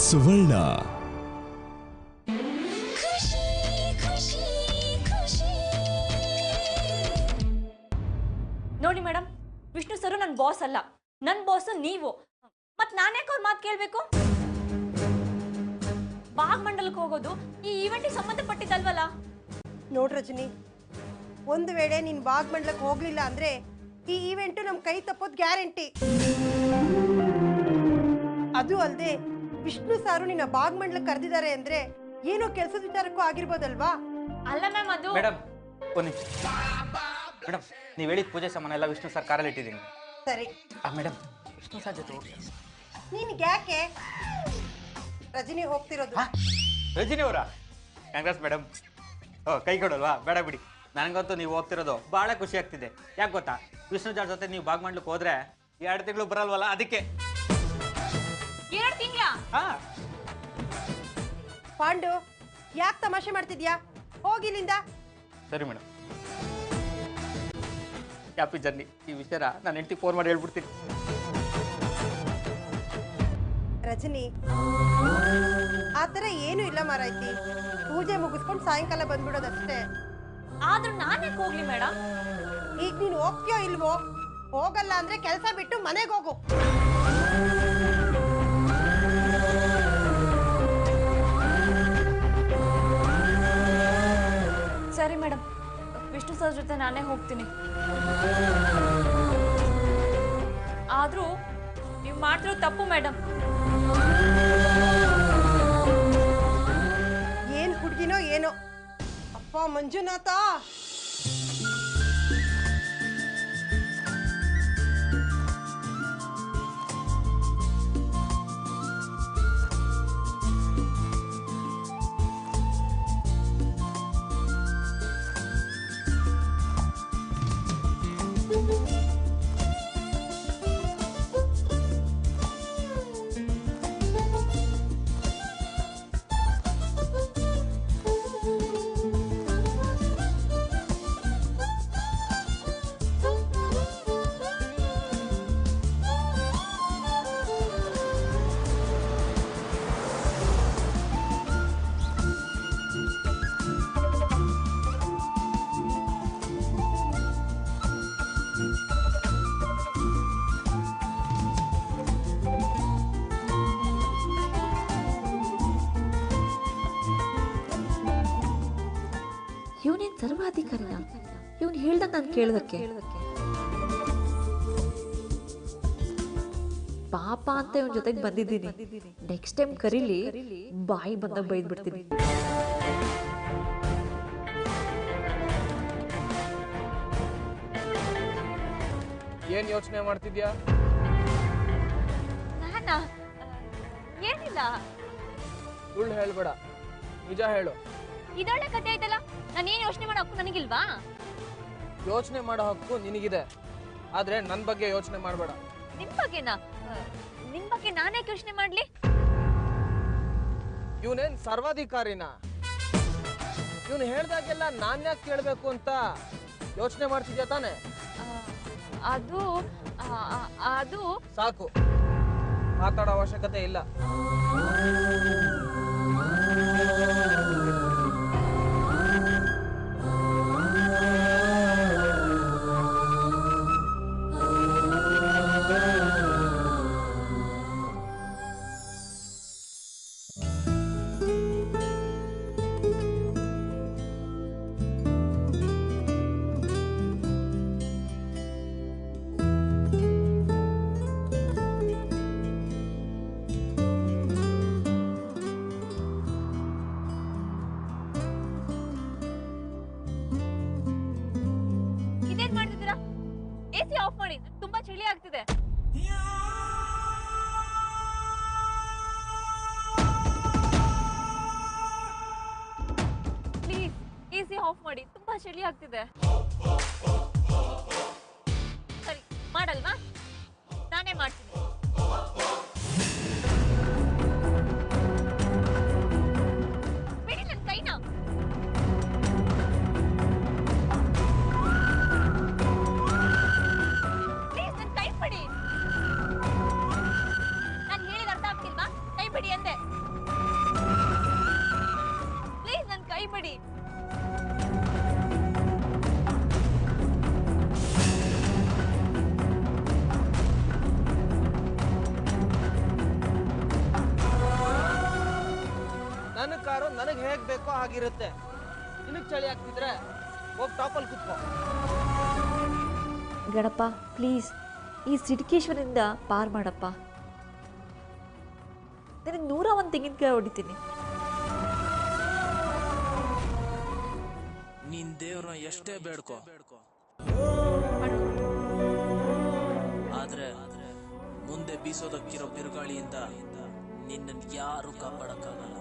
ಸುವರ್ಣ. ನೋಡಿ madam, Vishnu sir ನನ್ನ boss ಅಲ್ಲ, ನನ್ನ ಬಾಸ್ ನೀವು. ಮತ್ ನಾನ್ಯಾಕೆ ಅವ್ರ ಮಾತು ಕೇಳ್ಬೇಕು? ಭಾಗಮಂಡಲಕ್ಕೆ ಹೋಗೋದು ಈ ಈವೆಂಟ್ಗೆ ಸಂಬಂಧಪಟ್ಟಿದ್ದಲ್ವಲ್ಲ. ನೋಡ್ ರಜನಿ, ಒಂದು ವೇಳೆ ನೀನ್ ಭಾಗಮಂಡಲಕ್ಕೆ ಹೋಗ್ಲಿಲ್ಲ ಅಂದ್ರೆ ಈ ಈವೆಂಟ್ ನಮ್ ಕೈ ತಪ್ಪೋದ್ ಗ್ಯಾರಂಟಿ. ಅದು ಅಲ್ಲದೆ ವಿಷ್ಣು ಸಾರು ನಿನ್ನ ಭಾಗಮಂಡಲಕ್ಕೆ ಕರೆದಿದ್ದಾರೆ ಅಂದ್ರೆ ಏನೋ ಕೆಲಸದ ವಿಚಾರಕ್ಕೂ ಆಗಿರ್ಬೋದಲ್ವಾ? ಅಲ್ಲ ಮ್ಯಾಮ್, ಅದು ಮೇಡಮ್ ಒಂದು ನಿಮಿಷ. ಮೇಡಮ್ ನೀವು ಹೇಳಿದ ಪೂಜೆ ಸಾಮಾನು ಎಲ್ಲ ವಿಷ್ಣು ಸರ್ ಕಾರಲ್ಲಿ ಇಟ್ಟಿದ್ದೀನಿ. ಸರಿ ಮೇಡಮ್ ವಿಷ್ಣು ಸರ್ ಜೊತೆ ಹೋಗಿ. ನಿನ್ಗೆ ಯಾಕೆ? ರಜನಿ ಹೋಗ್ತಿರೋದು. ರಜನಿ ಅವರ ಕಾಂಗ್ರೆಸ್ ಮೇಡಮ್. ಕೈ ಕೊಡಲ್ವಾ? ಬೇಡ ಬಿಡಿ, ನನಗಂತೂ ನೀವು ಹೋಗ್ತಿರೋದು ಭಾಳ ಖುಷಿ ಆಗ್ತಿದೆ. ಯಾಕೆ ಗೊತ್ತಾ, ವಿಷ್ಣು ಸರ್ ಜೊತೆ ನೀವು ಭಾಗಮಂಡಲಕ್ಕೆ ಹೋದ್ರೆ 2 ತಿಂಗಳು ಬರಲ್ವಲ್ಲ, ಅದಕ್ಕೆ. 2 ತಿಂಗಳ? ಪಾಂಡು, ಯಾಕೆ ತಮಾಷೆ ಮಾಡ್ತಿದ್ಯಾ? ಹೋಗಿಲ್ಲಿಂದ. ಸರಿ ಮೇಡಮ್, ಹ್ಯಾಪಿ ಜರ್ನಿ. ಈ ವಿಷಯ ನಾನು ಹೆಂಡತಿಗೆ ಫೋನ್ ಮಾಡಿ ಹೇಳ್ಬಿಡ್ತೀನಿ. ರಜನಿ, ಆ ಥರ ಏನು ಇಲ್ಲ ಮಾರಾಯ್ತಿ. ಪೂಜೆ ಮುಗಿಸ್ಕೊಂಡು ಸಾಯಂಕಾಲ ಬಂದ್ಬಿಡೋದಷ್ಟೇ. ಆದ್ರೂ ನಾನೇ ಹೋಗ್ಲಿ ಮೇಡಮ್? ಈಗ ನೀನು ಹೋಗ್ತೀಯೋ ಇಲ್ವೋ? ಹೋಗಲ್ಲ ಅಂದ್ರೆ ಕೆಲಸ ಬಿಟ್ಟು ಮನೆಗೆ ಹೋಗು. ಸರಿ ಮೇಡಮ್, ವಿಷ್ಣು ಸರ್ ಜೊತೆ ನಾನೇ ಹೋಗ್ತೀನಿ. ಆದ್ರೂ ನೀವು ಮಾಡ್ತಿರೋ ತಪ್ಪು ಮೇಡಮ್. ಏನ್ ಹುಡುಗಿನೋ ಏನೋ. ಅಪ್ಪ ಮಂಜುನಾಥ, ಇವನೇನು ಸರ್ವಾಧಿಕಾರಿನ? ಇವನು ಹೇಳ್ದಂಗೆ ನಾನು ಕೇಳೋದಕ್ಕೆ. ಪಾಪ ಅಂತ ಇವನ ಜೊತೆಗೆ ಬಂದಿದ್ದೀನಿ. ನೆಕ್ಸ್ಟ್ ಟೈಮ್ ಕರೀಲಿ, ಬಾಯಿ ಬಂದಾಗ ಬೈದ್ ಬಿಡ್ತೀನಿ. ಏನ್ ಯೋಚನೆ ಮಾಡ್ತಿದ್ಯಾ? ನಾನಾ? ಏನಿಲ್ಲ. ಸುಳ್ಳು ಹೇಳ್ಬೇಡ, ನಿಜ ಹೇಳು. ಇದೊಳ್ಳೆ ಕತೆ ಆಯ್ತಲ್ಲ, ನಾನೇನು ಯೋಚನೆ ಮಾಡೋ ಹಕ್ಕು ನನಗಿಲ್ವಾ? ಯೋಚನೆ ಮಾಡೋ ಹಕ್ಕು ನಿನಗಿದೆ, ಆದ್ರೆ ನನ್ ಬಗ್ಗೆ ಯೋಚನೆ ಮಾಡಬೇಡ. ನಿಮ್ ಬಗ್ಗೆನಾ? ನಿಮ್ ಬಗ್ಗೆ ನಾನೇ ಯೋಚನೆ ಮಾಡ್ಲಿ? ಇವನೇನ್ ಸರ್ವಾಧಿಕಾರಿನ? ಇವನು ಹೇಳ್ದಾಗೆಲ್ಲ ನಾನ್ ಯಾಕೆ ಕೇಳ್ಬೇಕು ಅಂತ ಯೋಚನೆ ಮಾಡ್ತಿದ್ಯಾ ತಾನೆ? ಅದು ಅದು ಸಾಕು, ಮಾತಾಡೋ ಅವಶ್ಯಕತೆ ಇಲ್ಲ. ಎಸಿ ಆಫ್ ಮಾಡಿ, ತುಂಬಾ ಚಳಿ ಆಗ್ತಿದೆ. ಪ್ಲೀಸ್ ಎಸಿ ಆಫ್ ಮಾಡಿ, ತುಂಬಾ ಚಳಿ ಆಗ್ತಿದೆ. ಸರಿ ಮಾಡಲ್ವಾ? ನಾನೇ ಮಾಡ್ತೀನಿ. ಬಿಡಿ ನನ್ನ ಕೈನ. ಪ್ಲೀಸ್ ನನ್ನ ಕೈ ಬಿಡಿ. ನಾನು ಹೇಳಿದ ಅರ್ಥ ಆಗ್ತಿಲ್ವಾ? ಕೈ ಬಿಡಿ ಅಂದೆ. ನಿನಗೆ ಹೇಗೆ ಬೇಕೋ ಹಾಗಿರುತ್ತೆ. ನಿನಗೆ ಚಳಿ ಆಗ್ತಿದ್ರೆ ಹೋಗಿ ಟಾಪಲ್ಲಿ ಕುತ್ಕೋ. ಗಣಪ ಪ್ಲೀಸ್ ಈ ಸಿಡ್ಕೇಶ್ವರಿಂದ ಪಾರ್ ಮಾಡಪ್ಪ. ನಿನಗೆ 101 ತೆಂಗಿನಕಾಯಿ ಹೊಡಿತೀನಿ. ನೀನ್ ದೇವ್ರ ಎಷ್ಟೇ ಬೇಡ್ಕೋ, ಆದ್ರೆ ಮುಂದೆ ಬೀಸೋದಕ್ಕಿರೋ ಬಿರುಗಾಳಿಯಿಂದ ನಿನ್ನ ಯಾರು ಕಾಪಾಡಕ್ಕಾಗಲ್ಲ.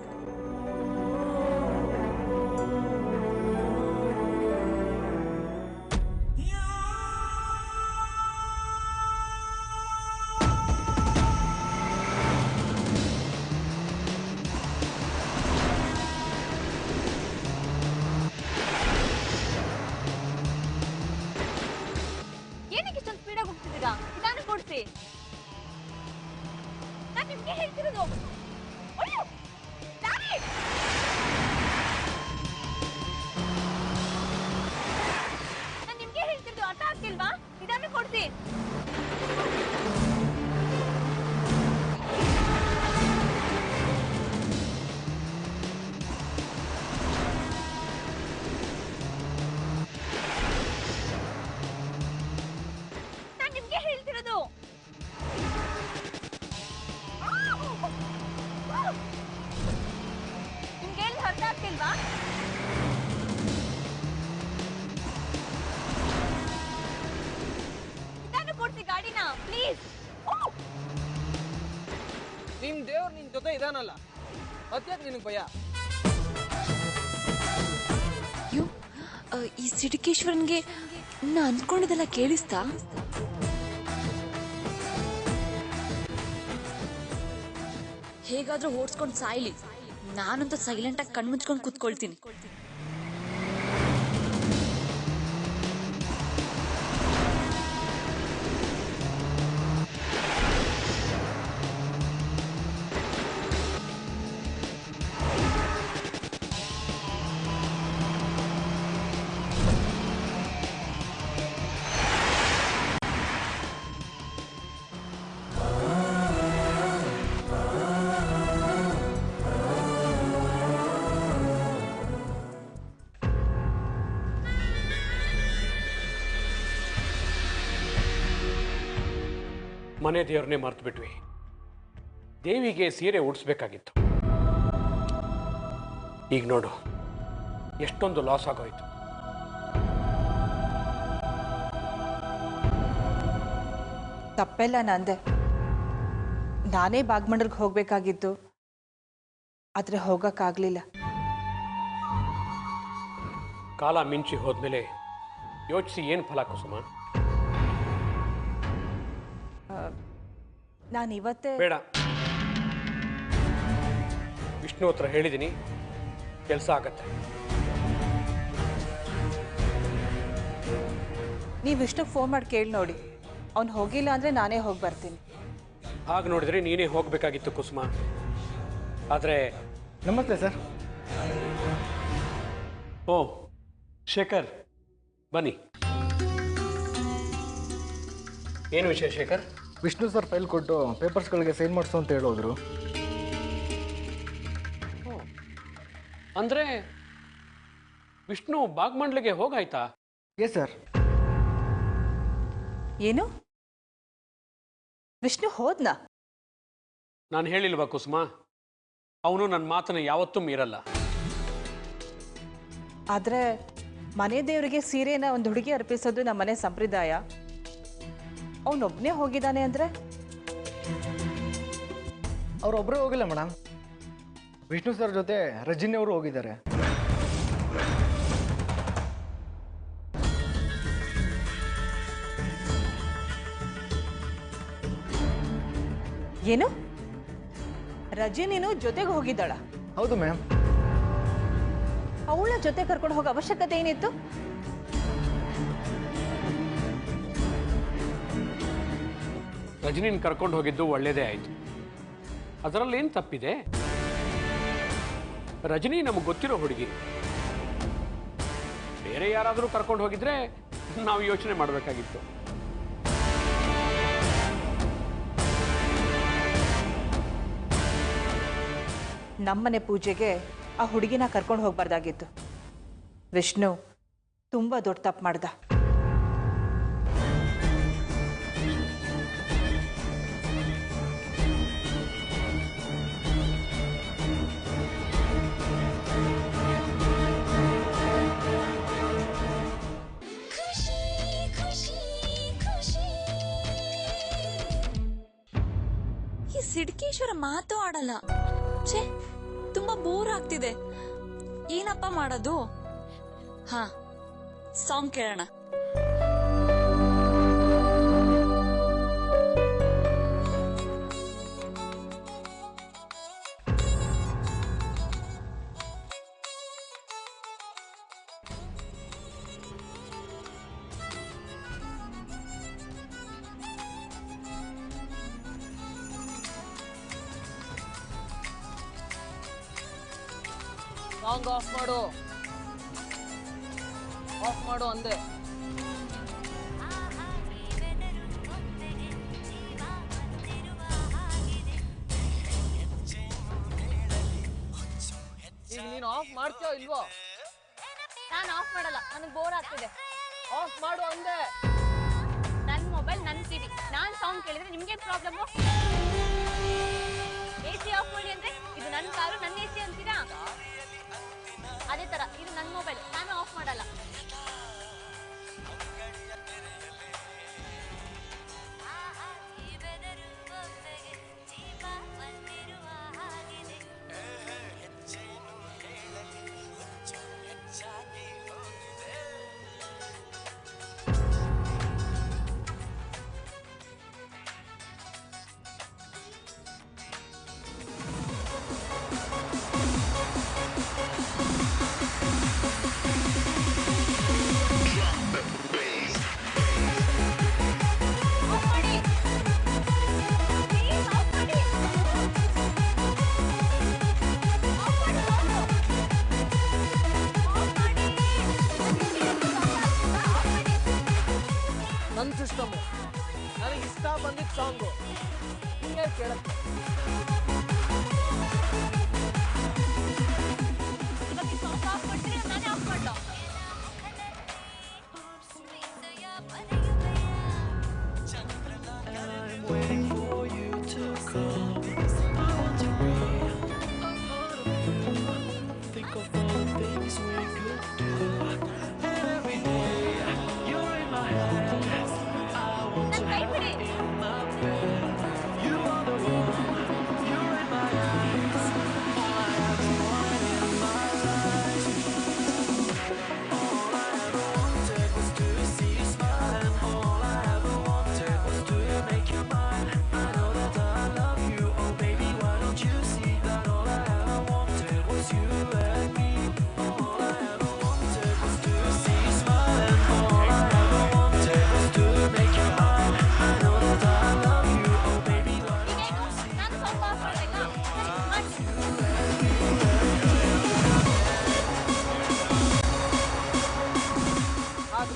ಏನಕ್ಕೆ ಇಷ್ಟೊಂದು ಸ್ಪೀಡಾಗಿ ಹೋಗ್ತಿದ್ದೀರಾ? ನಿಧಾನ ಕೊಡ್ಸಿ. ನಾನು ನಿಮ್ಗೆ ಹೇಳ್ತಿರೋದು. ಅಯ್ಯೋ ಡ್ಯಾಡಿ! ನಾನು ನಿಮ್ಗೆ ಹೇಳ್ತಿರೋದು ಅರ್ಥ ಆಗ್ತಿಲ್ವಾ? ನಿಧಾನ ಕೊಡ್ಸಿ. ನಾನು ನಿಮ್ಗೆ ಹೇಳ್ತಿರೋದು. ನಿಮ್ಗೆ ಹೇಳಿ ಅರ್ಥ ಆಗ್ತಿಲ್ವಾ? ನಿಧಾನ ಕೊಡ್ಸಿ ಗಾಡಿನ ಪ್ಲೀಸ್. ನಿನ್ ದೇವ್ರು ನಿನ್ ಜೊತೆ ಇದಾನಲ್ಲ, ಅದ್ಯಾಕೆ ನಿನಗೆ ಭಯ? ಅಯ್ಯೋ ಈ ಸಿಡಿಕೇಶ್ವರನ್ಗೆ ನಾ ಅಂದ್ಕೊಂಡಿದ್ದೆಲ್ಲ ಕೇಳಿಸ್ತಾ? ಹೇಗಾದ್ರೂ ಓಡಿಸ್ಕೊಂಡು ಸಾಯ್ಲಿ, ನಾನಂತೂ ಸೈಲೆಂಟಾಗಿ ಕಣ್ಮುಚ್ಕೊಂಡು ಕೂತ್ಕೊಳ್ತೀನಿ. ಮನೆ ದೇವ್ರನ್ನೇ ಮರ್ತು ಬಿಟ್ವಿ. ದೇವಿಗೆ ಸೀರೆ ಉಡಿಸ್ಬೇಕಾಗಿತ್ತು. ಈಗ ನೋಡು ಎಷ್ಟೊಂದು ಲಾಸ್ ಆಗೋಯ್ತು. ತಪ್ಪೆಲ್ಲ ನಂದೆ. ನಾನೇ ಬಾಗ್ಮಂಡ್ರಿಗೆ ಹೋಗ್ಬೇಕಾಗಿತ್ತು, ಆದರೆ ಹೋಗಕ್ಕಾಗ್ಲಿಲ್ಲ. ಕಾಲ ಮಿಂಚಿ ಹೋದ್ಮೇಲೆ ಯೋಚಿಸಿ ಏನು ಫಲ ಕುಸುಮ? ನಾನು ಇವತ್ತೇ ಬೇಡ, ವಿಷ್ಣು ಹತ್ರ ಹೇಳಿದ್ದೀನಿ, ಕೆಲಸ ಆಗತ್ತೆ. ನೀವು ವಿಷ್ಣುಗೆ ಫೋನ್ ಮಾಡಿ ಕೇಳಿ ನೋಡಿ. ಅವ್ನು ಹೋಗಿಲ್ಲ ಅಂದರೆ ನಾನೇ ಹೋಗಿ ಬರ್ತೀನಿ. ಹಾಗೆ ನೋಡಿದ್ರೆ ನೀನೇ ಹೋಗಬೇಕಾಗಿತ್ತು ಕುಸುಮ. ಆದರೆ ನಮಸ್ತೆ ಸರ್. ಓ ಶೇಖರ್, ಬನ್ನಿ. ಏನು ವಿಷಯ ಶೇಖರ್? ವಿಷ್ಣು ಸರ್ ಫೈಲ್ ಕೊಟ್ಟು ಪೇಪರ್ಸ್ಗಳಿಗೆ ಸೈನ್ ಮಾಡಿಸು ಅಂತ ಹೇಳೋದ್ರು. ಅಂದರೆ ವಿಷ್ಣು ಬಾಗ್ಮಂಡ್ಲಿಗೆ ಹೋಗಾಯ್ತಾ? Yes sir. ಏನು ವಿಷ್ಣು ಹೋದ್ನಾ? ನಾನು ಹೇಳಿಲ್ವಾ ಕುಸುಮ, ಅವನು ನನ್ನ ಮಾತನ್ನು ಯಾವತ್ತೂ ಮೀರಲ್ಲ. ಆದರೆ ಮನೆ ದೇವರಿಗೆ ಸೀರೆನ ಒಂದು ಹುಡುಗಿ ಅರ್ಪಿಸೋದು ನಮ್ಮ ಮನೆ ಸಂಪ್ರದಾಯ. ಅವನೊಬ್ಬನೇ ಹೋಗಿದ್ದಾನೆ ಅಂದರೆ? ಅವರೊಬ್ಬರೇ ಹೋಗಿಲ್ಲ ಮೇಡಮ್, ವಿಷ್ಣು ಸರ್ ಜೊತೆ ರಜಿನಿ ಅವರು ಹೋಗಿದ್ದಾರೆ. ಏನು ರಜಿನಿನೂ ಜೊತೆಗೆ ಹೋಗಿದ್ದಾಳ? ಹೌದು ಮ್ಯಾಮ್. ಅವಳ ಜೊತೆ ಕರ್ಕೊಂಡು ಹೋಗೋ ಅವಶ್ಯಕತೆ ಏನಿತ್ತು? ರಜನಿನ ಕರ್ಕೊಂಡು ಹೋಗಿದ್ದು ಒಳ್ಳೇದೇ ಆಯಿತು. ಅದರಲ್ಲಿ ಏನು ತಪ್ಪಿದೆ? ರಜನಿ ನಮಗೆ ಗೊತ್ತಿರೋ ಹುಡುಗಿ. ಬೇರೆ ಯಾರಾದರೂ ಕರ್ಕೊಂಡು ಹೋಗಿದ್ರೆ ನಾವು ಯೋಚನೆ ಮಾಡಬೇಕಾಗಿತ್ತು. ನಮ್ಮನೆ ಪೂಜೆಗೆ ಆ ಹುಡುಗಿನ ಕರ್ಕೊಂಡು ಹೋಗ್ಬಾರ್ದಾಗಿತ್ತು. ವಿಷ್ಣು ತುಂಬ ದೊಡ್ಡ ತಪ್ಪು ಮಾಡ್ದ. ಈ ಸಿಡ್ಕೇಶ್ವರ ಮಾತು ಆಡಲ್ಲ. ಛೇ, ತುಂಬಾ ಬೋರ್ ಆಗ್ತಿದೆ. ಏನಪ್ಪ ಮಾಡೋದು? ಹಾ, ಸಾಂಗ್ ಕೇಳೋಣ. ಸಾಂಗ್ ಆಫ್ ಮಾಡು, ಆಫ್ ಮಾಡು ಅಂದೆ. ಈಗ ನೀನು ಆಫ್ ಮಾಡ್ತೀಯೋ ಇಲ್ವೋ? ನಾನು ಆಫ್ ಮಾಡಲ್ಲ, ನನಗೆ ಬೋರ್ ಆಗ್ತಿದೆ. ಆಫ್ ಮಾಡು ಅಂದೆ. ನನ್ನ ಮೊಬೈಲ್ ನನ್ನ ಟಿವಿ, ನಾನು ಸಾಂಗ್ ಕೇಳಿದ್ರೆ ನಿಮ್ಗೇನು ಪ್ರಾಬ್ಲಮ್? AC ಆಫ್ ಮಾಡಿ ಅಂದ್ರೆ ಇದು ನನ್ನ ಕಾರು, ನನ್ನ AC ಅಂತೀರಾ? ಅದೇ ತರ ಇದು ನನ್ನ ಮೊಬೈಲ್, ನಾನು ಆಫ್ ಮಾಡಲ್ಲ. ನನ್ನ ಸಿಸ್ಟಮು, ನನಗೆ ಇಷ್ಟ ಬಂದಿದ್ದ ಸಾಂಗು ಹಿಂಗೆ ಕೇಳುತ್ತೆ. ಸಾಂಗ್ ಆಫ್ ಮಾಡ್ತೀನಿ, ನಾನೇ ಆಫ್ ಮಾಡ್ಲೋ? ನನ್ನ ಕೈ ಬಿಡಿ.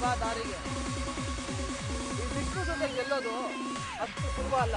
ಬಾ ದಾರಿಗೆ. ಈ ವಿಷ್ಣು ಜೊತೆ ಗೆಲ್ಲೋದು ಅಷ್ಟು ಸುಲಭ ಅಲ್ಲ.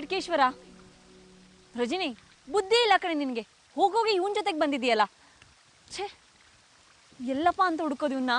ಹಿಡ್ಕೇಶ್ವರ. ರಜನಿ, ಬುದ್ಧಿ ಇಲ್ಲ ಕಣೆ ನಿನಗೆ. ಹೋಗೋಗಿ ಇವನ್ ಜೊತೆಗೆ ಬಂದಿದೆಯಲ್ಲ. ಛೇ, ಎಲ್ಲಪ್ಪ ಅಂತ ಹುಡ್ಕೋದು ಇವನ್ನ.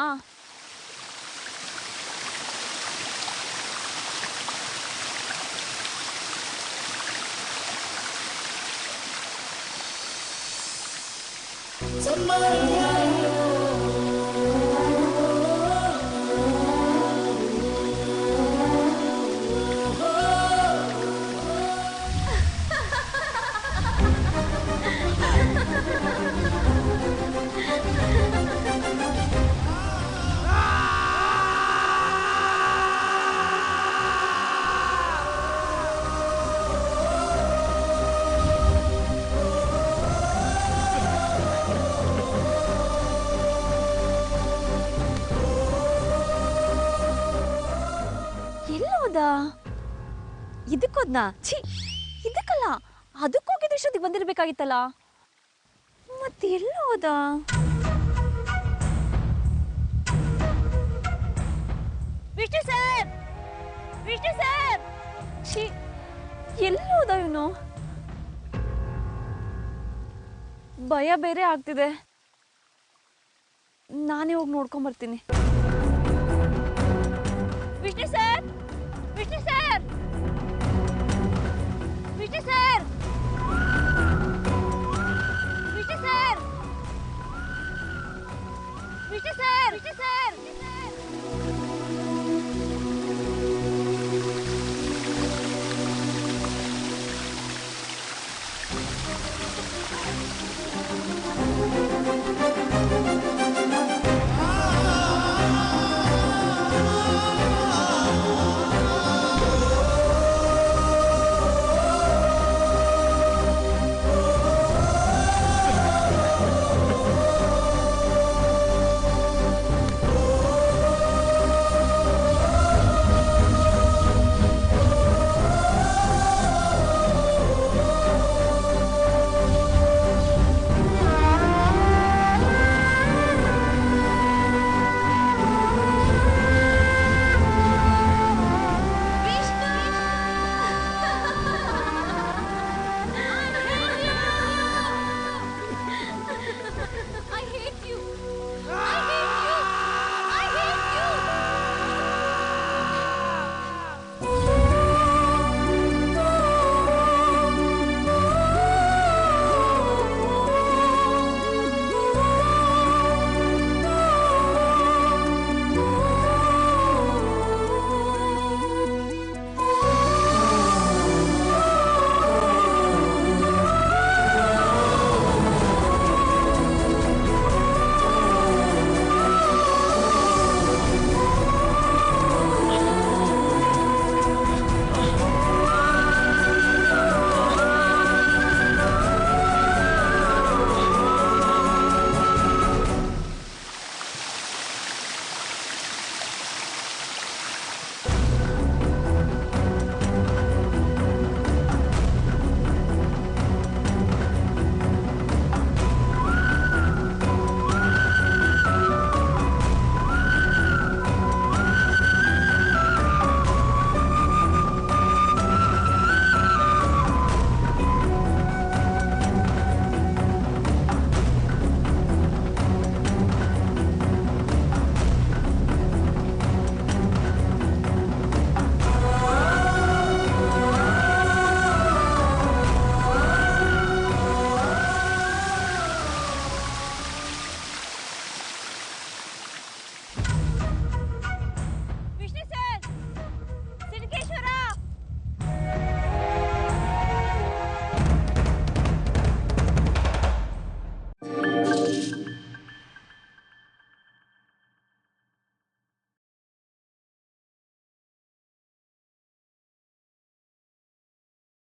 ಇದಕ್ಕೋದ್ನ? ಛೀ, ಇದಕ್ಕಲ್ಲ, ಅದಕ್ಕೋಗಿದ್ರೆ ಇಷ್ಟೊತ್ತಿಗೆ ಬಂದಿರ್ಬೇಕಾಗಿತ್ತಲ್ಲ. ಮತ್ತೆ ಎಲ್ಲ ಹೋದ? ವಿಷ್ಣು ಸರ್, ವಿಷ್ಣು ಸರ್, ಛೀ, ಎಲ್ಲ ಹೋದ ಇವನು? ಭಯ ಬೇರೆ ಆಗ್ತಿದೆ. ನಾನೇ ಹೋಗಿ ನೋಡ್ಕೊಂಬರ್ತೀನಿ.